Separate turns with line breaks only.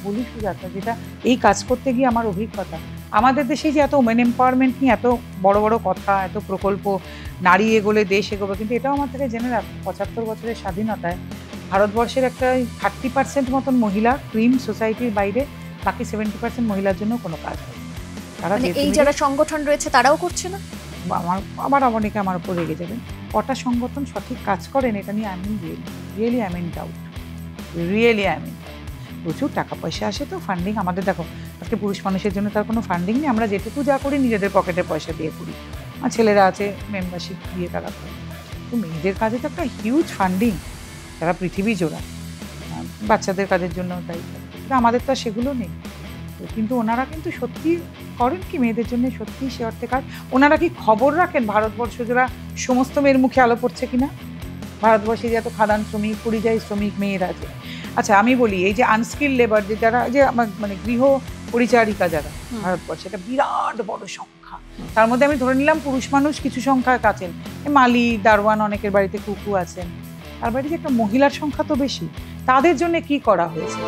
বলি সুজাতা, যেটা এই কাজ করতে গিয়ে আমার অভিজ্ঞতা, আমাদের দেশে যে এত ওমেন এম্পাওয়ারমেন্ট নিয়ে এত বড় বড় কথা, এত প্রকল্প, নারী এগোলে দেশ এগোবে, কিন্তু এটাও আমার থেকে জেনে রাখ ৭৫ বছরের স্বাধীনতায় ভারতবর্ষের একটা 30% মতন মহিলা ক্রিম সোসাইটির বাইরে, বাকি 70% মহিলার জন্য কোনো কাজ হয়। তারা
এই যারা সংগঠন রয়েছে তারাও করছে না।
আবার অনেকে আমার উপর রেগে যাবেন। কটা সংগঠন সঠিক কাজ করেন এটা নিয়ে আমি really I mean doubt, really I mean. প্রচুর টাকা পয়সা আসে তো, ফান্ডিং আমাদের দেখো, আজকে পুরুষ মানুষের জন্য তার কোনো ফান্ডিং নেই, আমরা যেটুকু যা করি নিজেদের পকেটের পয়সা দিয়ে করি, আর ছেলেরা আছে মেম্বারশিপ দিয়ে তারা করে। তো মেয়েদের কাজে তো একটা হিউজ ফান্ডিং, তারা পৃথিবী জোড়া, বাচ্চাদের কাজের জন্য তাই, কিন্তু আমাদের তো আর সেগুলো নেই। কিন্তু ওনারা কিন্তু সত্যি করেন কি মেয়েদের জন্য, সত্যি সে অর্থে কাজ। ওনারা কি খবর রাখেন ভারতবর্ষ যারা সমস্ত মেয়ের মুখে আলো পড়ছে কিনা, ভারতবর্ষে যে এত খাদান শ্রমিক, পরিযায়ী শ্রমিক মেয়েরা আছে। আচ্ছা আমি বলি, এই যে আনস্কিল লেবার, যে যারা যে আমার মানে গৃহ পরিচারিকা যারা ভারতবর্ষে, এটা বিরাট বড় সংখ্যা। তার মধ্যে আমি ধরে নিলাম পুরুষ মানুষ কিছু সংখ্যায় আছেন, মালি দারোয়ান, অনেকের বাড়িতে কুকু আছেন, তার বাড়িতে একটা মহিলার সংখ্যা তো বেশি। তাদের জন্য কি করা হয়েছে?